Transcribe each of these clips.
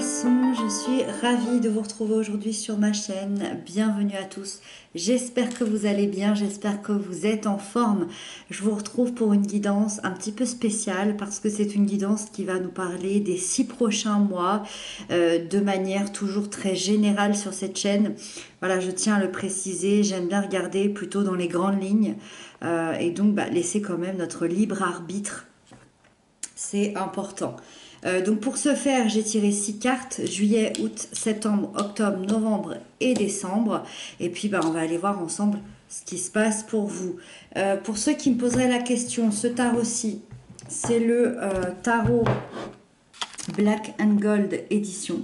Poissons, je suis ravie de vous retrouver aujourd'hui sur ma chaîne. Bienvenue à tous. J'espère que vous allez bien, j'espère que vous êtes en forme. Je vous retrouve pour une guidance un petit peu spéciale parce que c'est une guidance qui va nous parler des 6 prochains mois de manière toujours très générale sur cette chaîne. Voilà, je tiens à le préciser, j'aime bien regarder plutôt dans les grandes lignes et donc laisser quand même notre libre arbitre. C'est important. Donc pour ce faire, j'ai tiré 6 cartes, juillet, août, septembre, octobre, novembre et décembre. Et puis on va aller voir ensemble ce qui se passe pour vous. Pour ceux qui me poseraient la question, ce tarot-ci, c'est le tarot Black and Gold édition.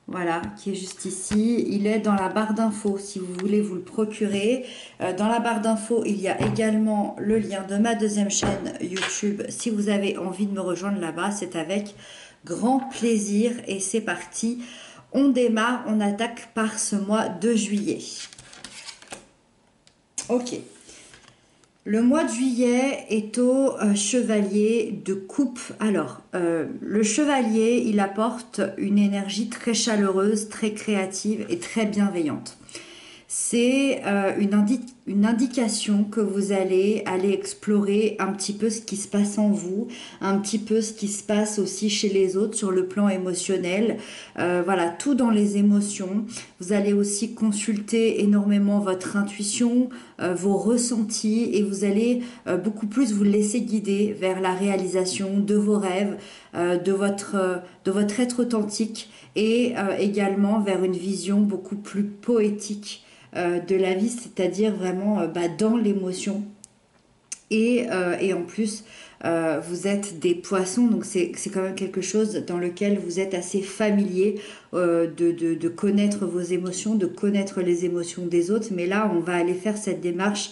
Voilà, qui est juste ici. Il est dans la barre d'infos si vous voulez vous le procurer. Dans la barre d'infos, il y a également le lien de ma deuxième chaîne YouTube. Si vous avez envie de me rejoindre là-bas, c'est avec grand plaisir. Et c'est parti. On démarre, on attaque par ce mois de juillet. Ok. Le mois de juillet est au chevalier de coupe. Alors, le chevalier, il apporte une énergie très chaleureuse, très créative et très bienveillante. C'est une indication que vous allez aller explorer un petit peu ce qui se passe en vous, un petit peu ce qui se passe aussi chez les autres sur le plan émotionnel. Voilà, tout dans les émotions. Vous allez aussi consulter énormément votre intuition, vos ressentis et vous allez beaucoup plus vous laisser guider vers la réalisation de vos rêves, de votre être authentique et également vers une vision beaucoup plus poétique de la vie, c'est-à-dire vraiment dans l'émotion. Et en plus, vous êtes des poissons, donc c'est quand même quelque chose dans lequel vous êtes assez familier de connaître vos émotions, de connaître les émotions des autres. Mais là, on va aller faire cette démarche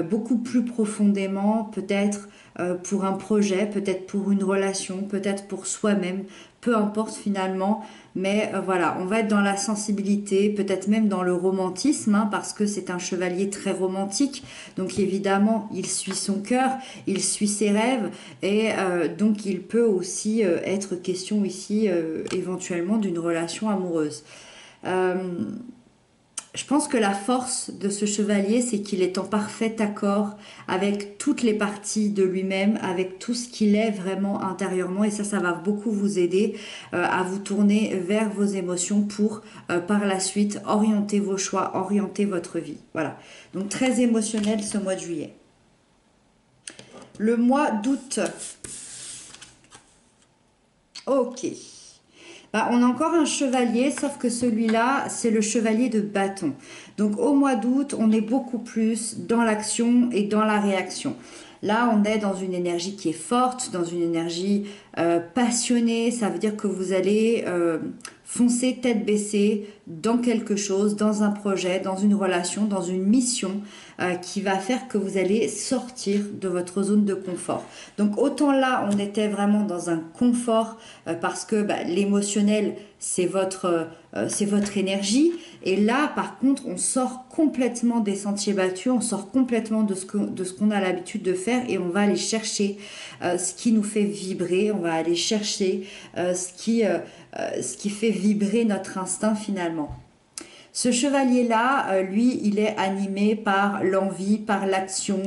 beaucoup plus profondément, peut-être pour un projet, peut-être pour une relation, peut-être pour soi-même, peu importe finalement, mais voilà, on va être dans la sensibilité, peut-être même dans le romantisme, hein, parce que c'est un chevalier très romantique, donc évidemment il suit son cœur, il suit ses rêves, et donc il peut aussi être question ici éventuellement d'une relation amoureuse. Je pense que la force de ce chevalier, c'est qu'il est en parfait accord avec toutes les parties de lui-même, avec tout ce qu'il est vraiment intérieurement. Et ça va beaucoup vous aider à vous tourner vers vos émotions pour, par la suite, orienter vos choix, orienter votre vie. Voilà. Donc, très émotionnel ce mois de juillet. Le mois d'août. Ok. On a encore un chevalier, sauf que celui-là, c'est le chevalier de bâton. Donc au mois d'août, on est beaucoup plus dans l'action et dans la réaction. Là, on est dans une énergie qui est forte, dans une énergie passionnée. Ça veut dire que vous allez foncer tête baissée dans quelque chose, dans un projet, dans une relation, dans une mission qui va faire que vous allez sortir de votre zone de confort. Donc autant là, on était vraiment dans un confort parce que l'émotionnel, c'est votre énergie. Et là, par contre, on sort complètement des sentiers battus, on sort complètement de ce qu'on a l'habitude de faire et on va aller chercher ce qui nous fait vibrer, on va aller chercher ce qui fait vibrer notre instinct finalement. Ce chevalier-là, lui, il est animé par l'envie, par l'action.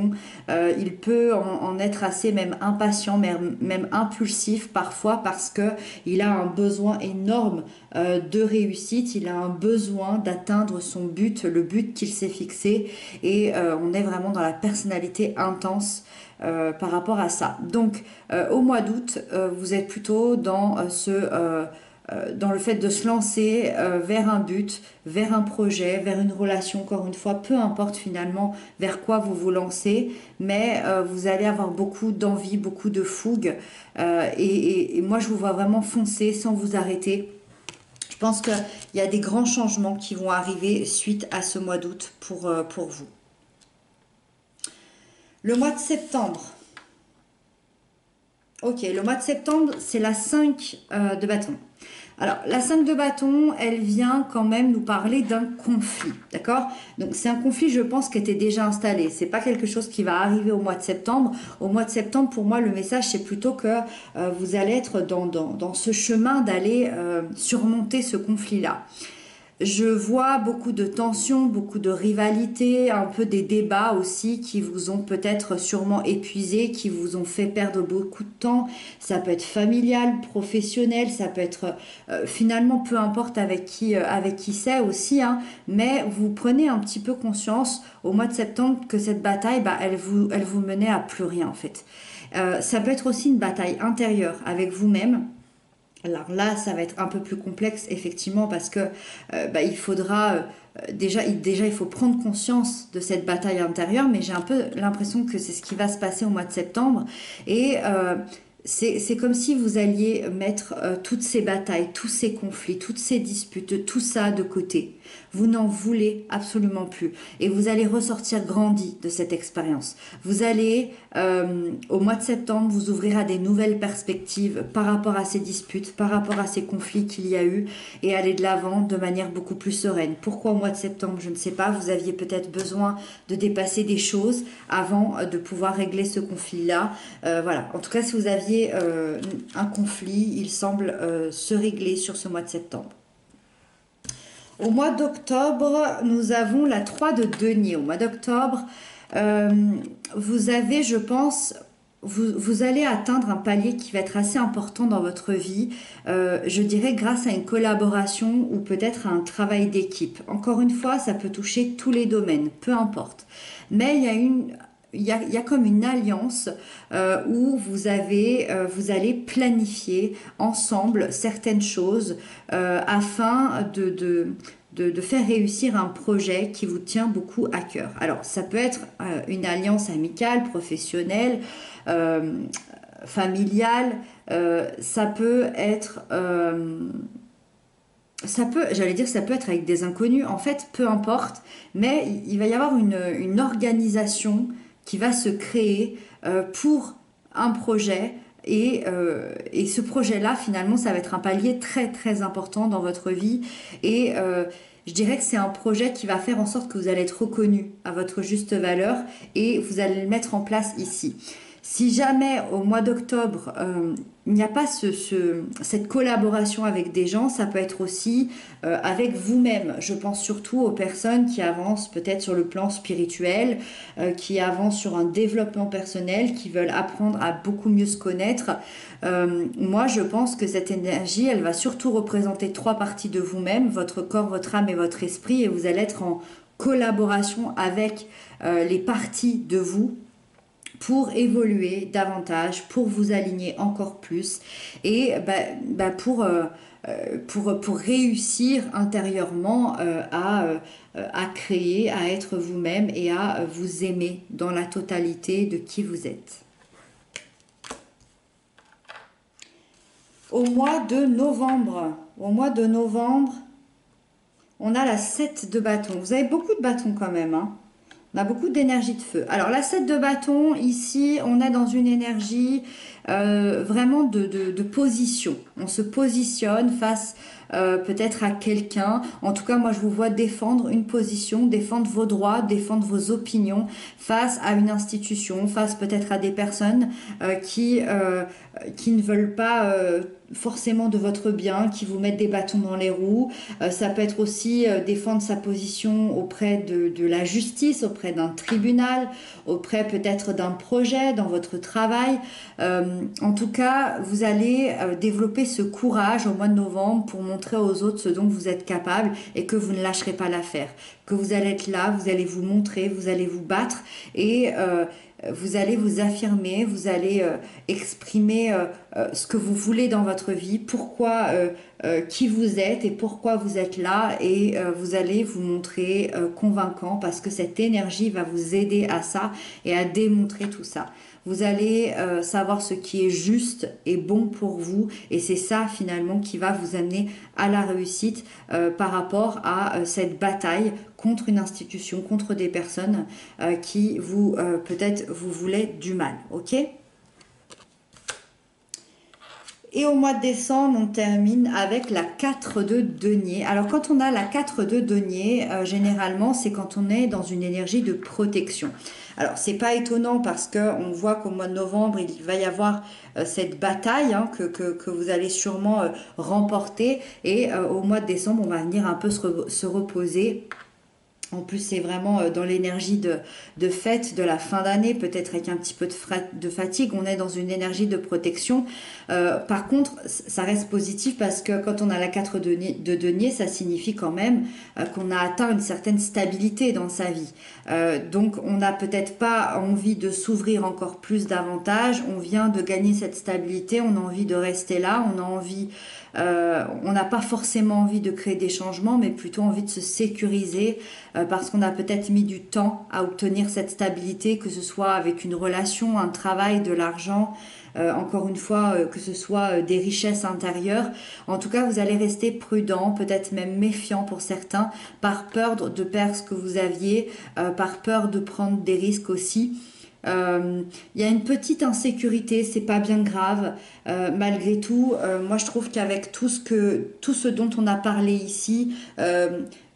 Il peut en être assez même impatient, même impulsif parfois parce que il a un besoin énorme de réussite. Il a un besoin d'atteindre son but, le but qu'il s'est fixé. Et on est vraiment dans la personnalité intense par rapport à ça. Donc, au mois d'août, vous êtes plutôt dans dans le fait de se lancer vers un but, vers un projet, vers une relation, encore une fois, peu importe finalement vers quoi vous vous lancez, mais vous allez avoir beaucoup d'envie, beaucoup de fougue, et moi je vous vois vraiment foncer sans vous arrêter. Je pense qu'il y a des grands changements qui vont arriver suite à ce mois d'août pour vous. Le mois de septembre. Ok, le mois de septembre, c'est la 5 de bâton. Alors, la 5 de bâton, elle vient quand même nous parler d'un conflit, d'accord? Donc, c'est un conflit, je pense, qui était déjà installé. C'est pas quelque chose qui va arriver au mois de septembre. Au mois de septembre, pour moi, le message, c'est plutôt que vous allez être dans ce chemin d'aller surmonter ce conflit-là. Je vois beaucoup de tensions, beaucoup de rivalités, un peu des débats aussi qui vous ont peut-être sûrement épuisé, qui vous ont fait perdre beaucoup de temps. Ça peut être familial, professionnel, ça peut être finalement peu importe avec qui c'est aussi, hein, mais vous prenez un petit peu conscience au mois de septembre que cette bataille, bah, elle vous menait à plus rien en fait. Ça peut être aussi une bataille intérieure avec vous-même. Alors là, ça va être un peu plus complexe, effectivement, parce que bah, il faudra déjà, il faut prendre conscience de cette bataille intérieure, mais j'ai un peu l'impression que c'est ce qui va se passer au mois de septembre. Et c'est comme si vous alliez mettre toutes ces batailles, tous ces conflits, toutes ces disputes, tout ça de côté. Vous n'en voulez absolument plus. Et vous allez ressortir grandi de cette expérience. Vous allez, au mois de septembre, vous ouvrir à des nouvelles perspectives par rapport à ces disputes, par rapport à ces conflits qu'il y a eu, et aller de l'avant de manière beaucoup plus sereine. Pourquoi au mois de septembre? Je ne sais pas. Vous aviez peut-être besoin de dépasser des choses avant de pouvoir régler ce conflit-là. Voilà. En tout cas, si vous aviez un conflit, il semble se régler sur ce mois de septembre. Au mois d'octobre, nous avons la 3 de denier. Au mois d'octobre, vous avez, je pense, vous allez atteindre un palier qui va être assez important dans votre vie, je dirais grâce à une collaboration ou peut-être à un travail d'équipe. Encore une fois, ça peut toucher tous les domaines, peu importe. Mais il y a comme une alliance où vous allez planifier ensemble certaines choses afin de faire réussir un projet qui vous tient beaucoup à cœur. Alors, ça peut être une alliance amicale, professionnelle, familiale, ça peut être... ça peut être avec des inconnus, en fait, peu importe, mais il va y avoir une organisation qui va se créer pour un projet et ce projet-là, finalement, ça va être un palier très très important dans votre vie et je dirais que c'est un projet qui va faire en sorte que vous allez être reconnu à votre juste valeur et vous allez le mettre en place ici. Si jamais au mois d'octobre, il n'y a pas cette collaboration avec des gens, ça peut être aussi avec vous-même. Je pense surtout aux personnes qui avancent peut-être sur le plan spirituel, qui avancent sur un développement personnel, qui veulent apprendre à beaucoup mieux se connaître. Moi, je pense que cette énergie, elle va surtout représenter 3 parties de vous-même, votre corps, votre âme et votre esprit, et vous allez être en collaboration avec les parties de vous pour évoluer davantage, pour vous aligner encore plus et pour réussir intérieurement à créer, à être vous-même et à vous aimer dans la totalité de qui vous êtes. Au mois de novembre, on a la 7 de bâton. Vous avez beaucoup de bâtons quand même, hein. On a beaucoup d'énergie de feu. Alors la 7 de bâton, ici, on est dans une énergie vraiment de position. On se positionne face peut-être à quelqu'un. En tout cas, moi, je vous vois défendre une position, défendre vos droits, défendre vos opinions face à une institution, face peut-être à des personnes qui ne veulent pas... forcément de votre bien, qui vous mettent des bâtons dans les roues. Ça peut être aussi défendre sa position auprès de la justice, auprès d'un tribunal, auprès peut-être d'un projet dans votre travail. En tout cas, vous allez développer ce courage au mois de novembre pour montrer aux autres ce dont vous êtes capable et que vous ne lâcherez pas l'affaire. Que vous allez être là, vous allez vous montrer, vous allez vous battre et vous allez vous affirmer, vous allez exprimer ce que vous voulez dans votre vie, pourquoi, qui vous êtes et pourquoi vous êtes là et vous allez vous montrer convaincant parce que cette énergie va vous aider à ça et à démontrer tout ça. Vous allez savoir ce qui est juste et bon pour vous et c'est ça finalement qui va vous amener à la réussite par rapport à cette bataille contre une institution, contre des personnes qui vous peut-être vous voulaient du mal, ok ? Et au mois de décembre, on termine avec la 4 de denier. Alors quand on a la 4 de denier, généralement, c'est quand on est dans une énergie de protection. Alors c'est pas étonnant parce que on voit qu'au mois de novembre, il va y avoir cette bataille hein, que vous allez sûrement remporter. Et au mois de décembre, on va venir un peu se reposer. En plus, c'est vraiment dans l'énergie de fête, de la fin d'année, peut-être avec un petit peu de fatigue. On est dans une énergie de protection. Par contre, ça reste positif parce que quand on a la 4 de denier, ça signifie quand même qu'on a atteint une certaine stabilité dans sa vie. Donc, on n'a peut-être pas envie de s'ouvrir encore plus davantage. On vient de gagner cette stabilité. On a envie de rester là. On n'a pas forcément envie de créer des changements, mais plutôt envie de se sécuriser parce qu'on a peut-être mis du temps à obtenir cette stabilité, que ce soit avec une relation, un travail, de l'argent, encore une fois, que ce soit des richesses intérieures. En tout cas, vous allez rester prudent, peut-être même méfiant pour certains, par peur de perdre ce que vous aviez, par peur de prendre des risques aussi. Il y a une petite insécurité, c'est pas bien grave. Malgré tout, moi je trouve qu'avec tout ce dont on a parlé ici,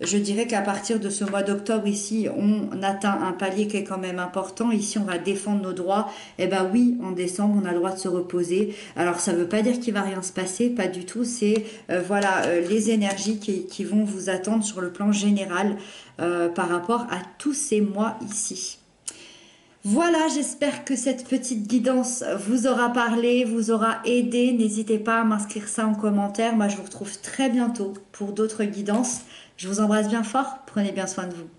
je dirais qu'à partir de ce mois d'octobre ici, on atteint un palier qui est quand même important. Ici, on va défendre nos droits. Et ben oui, en décembre, on a le droit de se reposer. Alors ça veut pas dire qu'il va rien se passer, pas du tout. C'est voilà les énergies qui vont vous attendre sur le plan général par rapport à tous ces mois ici. Voilà, j'espère que cette petite guidance vous aura parlé, vous aura aidé. N'hésitez pas à m'inscrire ça en commentaire. Moi, je vous retrouve très bientôt pour d'autres guidances. Je vous embrasse bien fort. Prenez bien soin de vous.